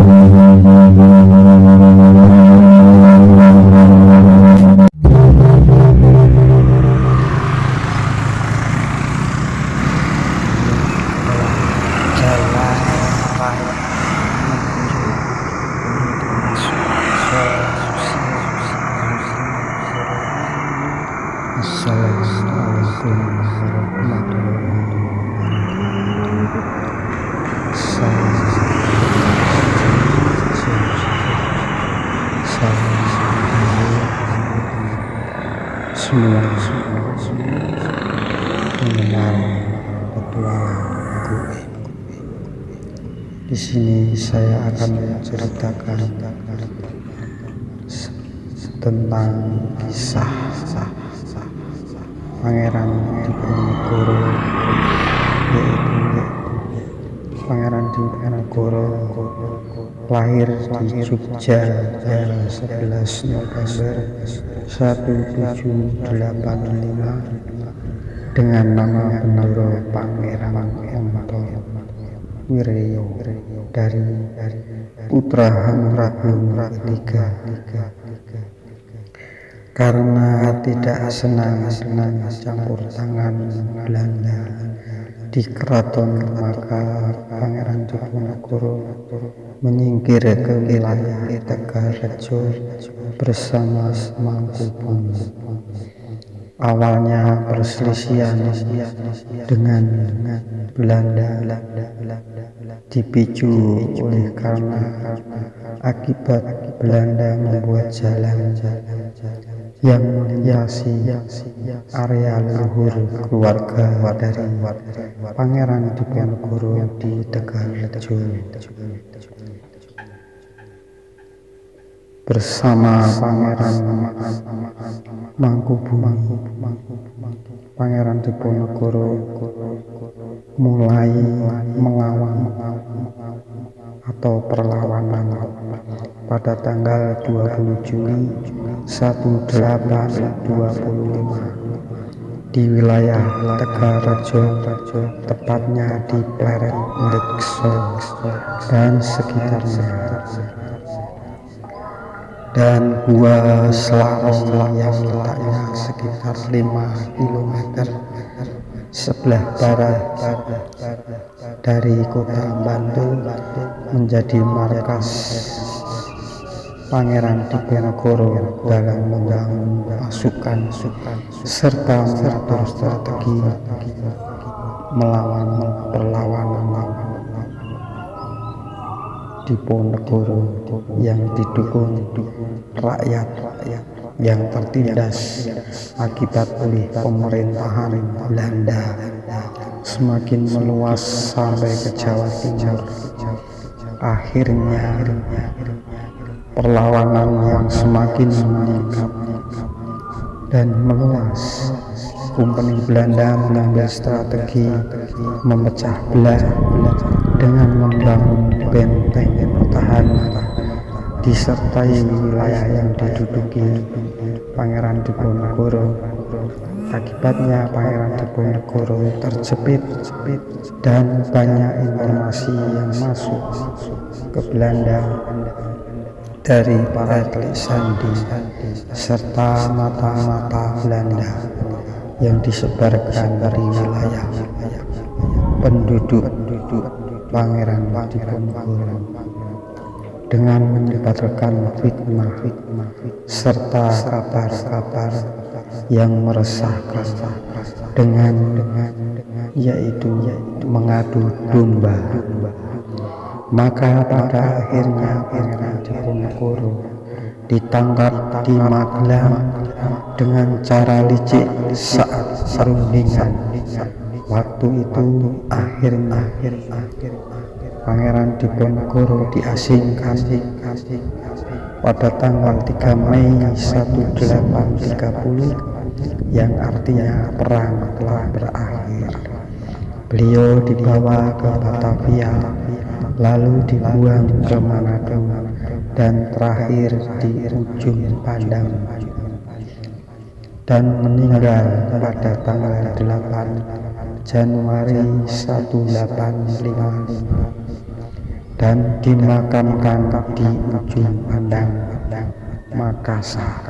Assalamualaikum warahmatullahi wabarakatuh. Semua mengenal petualanganku. Di sini saya akan menceritakan tentang kisah Pangeran Diponegoro, yaitu Pangeran Diponegoro lahir di Jogja tanggal 11 November 1785 dengan nama Bendoro Pangeran Onto Wireyo dari putra Hamengkubuwono III. Karena tidak senang campur tangan Belanda di keraton, maka Pangeran Diponegoro menyingkir ke wilayah Tegalrejo bersama Mangkubumi. Awalnya perselisihan dengan Belanda dipicu oleh karena akibat Belanda membuat jalan yang melintasi area leluhur keluarga dari Pangeran Diponegoro di Tegalrejo. Bersama Pangeran Mangkubumi, Pangeran Diponegoro mulai melawan atau perlawanan pada tanggal 20 Juli 1825 di wilayah Tegalrejo, tepatnya di Pleret, Ndekso dan sekitarnya, dan Gua Slaro yang letaknya sekitar 5 km sebelah barat dari kota Bantul menjadi markas Pangeran Diponegoro dalam membangun pasukan serta mengatur strategi melawan perlawanan Diponegoro yang didukung rakyat yang tertindas akibat oleh pemerintahan Belanda semakin meluas sampai ke Jawa Timur. Akhirnya perlawanan yang semakin meningkat dan meluas, Kompeni Belanda mengambil strategi memecah belah dengan membangun benteng pertahanan disertai wilayah yang diduduki Pangeran Diponegoro. Akibatnya Pangeran Diponegoro terjepit dan banyak informasi yang masuk ke Belanda dari para telik sandi serta mata-mata Belanda yang disebarkan dari wilayah penduduk Pangeran Diponegoro dengan menyebarkan fitnah serta kabar-kabar yang meresahkan dengan yaitu mengadu domba. Maka pada akhirnya Pangeran Diponegoro ditangkap di Magelang dengan cara licik saat perundingan. Waktu itu akhirnya Pangeran Diponegoro diasingkan pada tanggal 3 Mei 1830 yang artinya perang telah berakhir. Beliau dibawa ke Batavia, lalu dibuang ke Manado dan terakhir di ujung Pandang, dan meninggal pada tanggal 8 Januari 1855 dan dimakamkan di ujung pandang Makassar.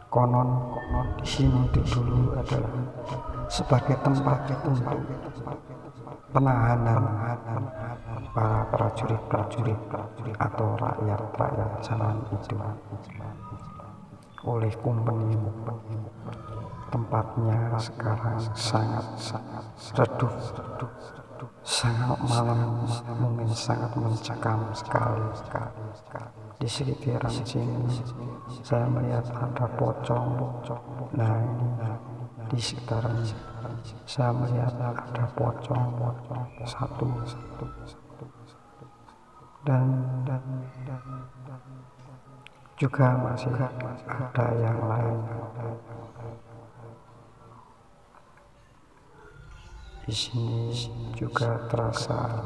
Konon di sini dulu adalah sebagai tempat untuk penahanan para prajurit atau rakyat zaman itu oleh Kompeni. Tempatnya sekarang sangat redup, sangat malam, mungkin sangat mencekam sekali. Di sekitaran sini saya melihat ada pocong. Nah, ini di sekitaran saya melihat ada pocong satu, dan juga masih ada yang lain. Di sini juga terasa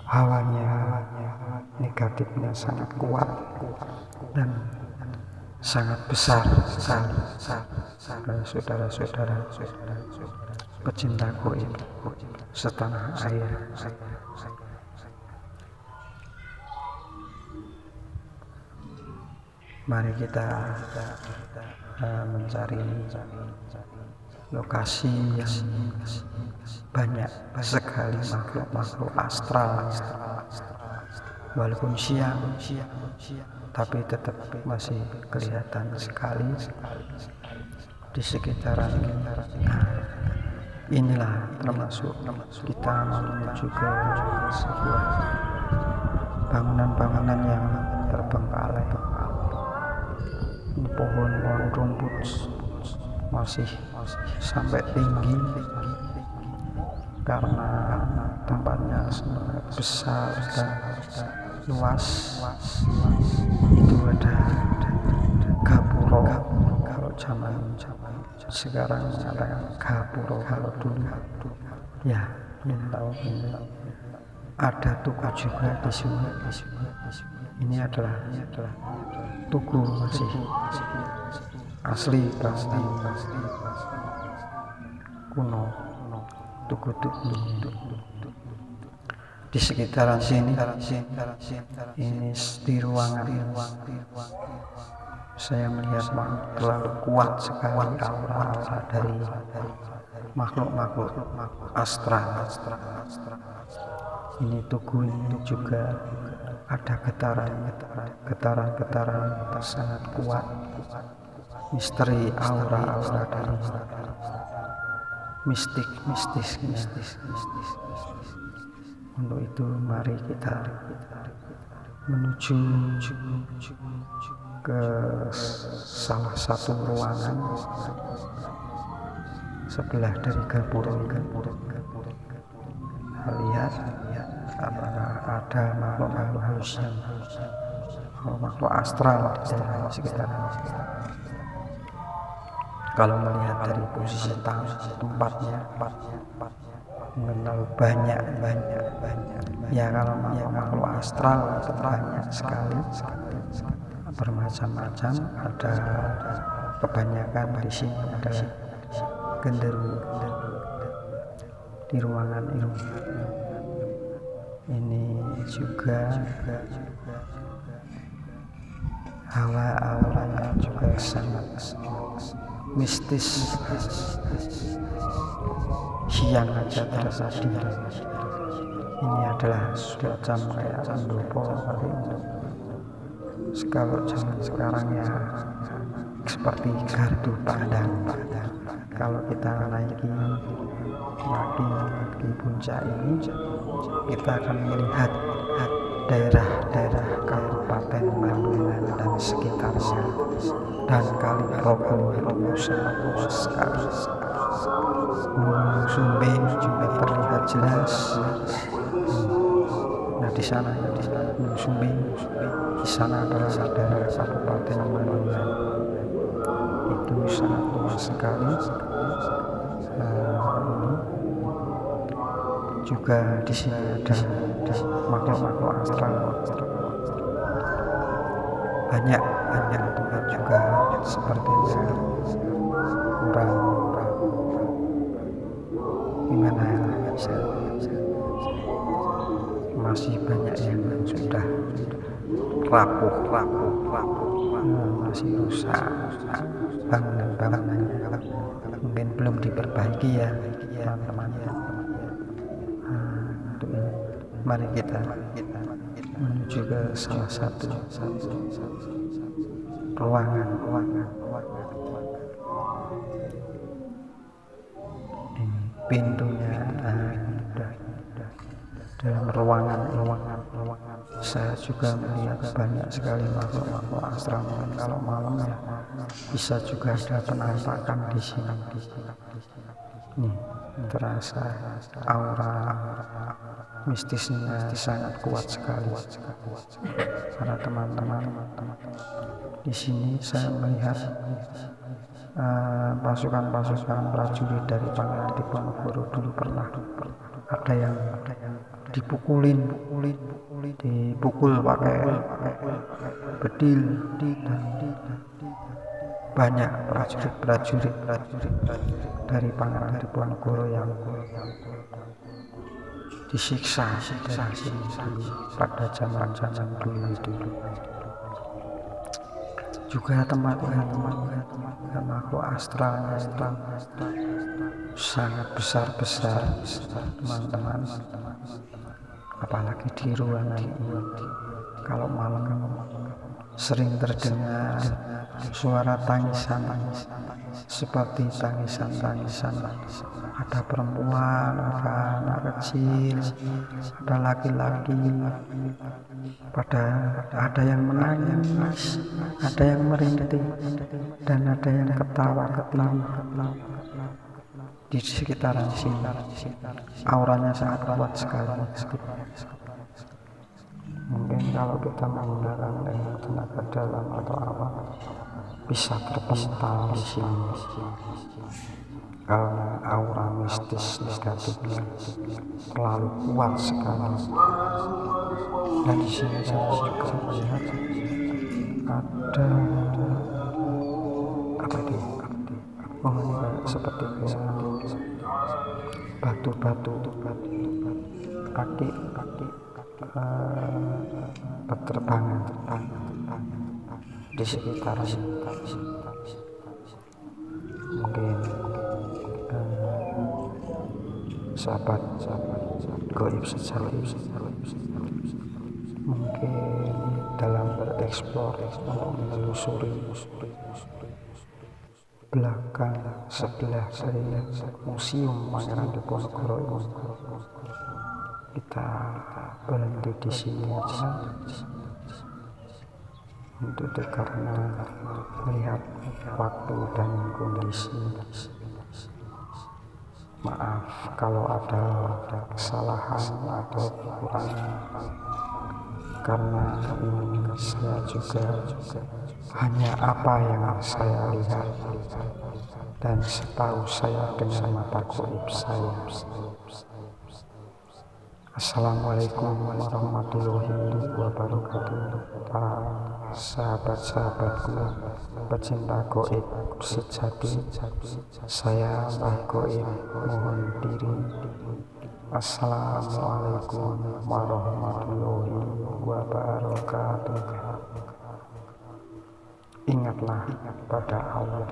hawanya negatifnya sangat kuat dan sangat besar sekali. Saudara-saudara pecinta goib setanah air, mari kita mencari lokasi yang banyak sekali makhluk astral, walaupun siang tapi tetap masih kelihatan sekali di sekitaran. Inilah termasuk kita menuju ke sebuah bangunan-bangunan yang terbengkalai, pohon-pohon rumput masih sampai tinggi karena tempatnya sangat besar dan luas. Itu ada gapuro, kalau zaman sekarang mengatakan gapuro, kalau dulu ya belum tahu. Ada tugu juga di sini. Ini adalah tugu masih asli pasti kuno, tugu-tugu di sekitaran sini. Ini di ruangan saya melihat terlalu kuat sekali aura dari makhluk astral. Ini tugu ini juga ada getaran sangat kuat. Misteri aura dari mistis. Untuk itu mari kita menuju ke salah satu ruangan sebelah dari gapuro. Lihat apakah ada makhluk halus yang makhluk astral di dalam sekitaran. Kalau melihat dari posisi tempatnya mengenal banyak ya, kalau makhluk astral banyak sekali, bermacam-macam. Ada kebanyakan di sini adalah genderuwo di ruangan ini. Ini juga auranya juga sangat mistis. Siang aja terasa dingin. Ini adalah semacam kayak pendopo kali untuk kalau zaman sekarang ya seperti gardu padang. Kalau kita naiki di puncak ini, kita akan melihat daerah-daerah Kabupaten Bandungan dan sekitarnya, dan Kali Progo itu sangat luas sekali. Gunung Sumbing juga terlihat jelas. Nah, di sana Gunung Sumbing, di sana adalah daerah Kabupaten Bandungan. Itu sangat luas sekali. Ini juga di sini ada makhluk astral. Banyak tempat juga sepertinya kurang gimana ya, masih banyak yang sudah rapuh, masih rusak bangunan-bangunannya, mungkin belum diperbaiki ya teman-teman. Mari kita menuju ke salah satu ruangan. Pintunya dalam ruangan saya juga melihat banyak sekali makhluk astral. Kalau malam ya bisa juga ada penampakan di sini. Nih, terasa aura mistisnya sangat kuat sekali. Para teman-teman, di sini saya melihat pasukan prajurit dari Pangeran Diponegoro dulu pernah ada yang dipukul pakai bedil, dan banyak prajurit dari Pangeran Diponegoro yang disiksa pada zaman dulu. Juga tempatnya makhluk astral sangat besar teman-teman, apalagi di ruangan ini. Kalau malam sering terdengar suara tangisan, seperti tangisan ada perempuan, ada anak kecil, ada laki-laki, ada yang menangis, ada yang merintih, dan ada yang ketawa-ketiwi. Di sekitaran sini auranya sangat kuat sekali. Mungkin kalau kita menggunakan dengan tenaga dalam atau apa, bisa terpental di sini karena aura mistis negatifnya terlalu kuat sekali. Dan di sini saya juga melihat ada apa itu? Oh, ini seperti batu kaki berterbangan di sekitar sini. Mungkin sahabat gaib sejati mungkin dalam bereksplor untuk menelusuri belakang sebelah dari museum Pangeran Diponegoro ini, kita berhenti di sini aja karena melihat waktu dan kondisi. Maaf kalau ada kesalahan atau kekurangan, karena ini saya juga hanya apa yang saya lihat dan setahu saya dengan mata gaib saya. Assalamualaikum warahmatullahi wabarakatuh. Para sahabat-sahabatku pecinta gaib sejati, saya Mbah Gaib mohon diri. Assalamualaikum warahmatullahi wabarakatuh. Ingatlah pada Allah.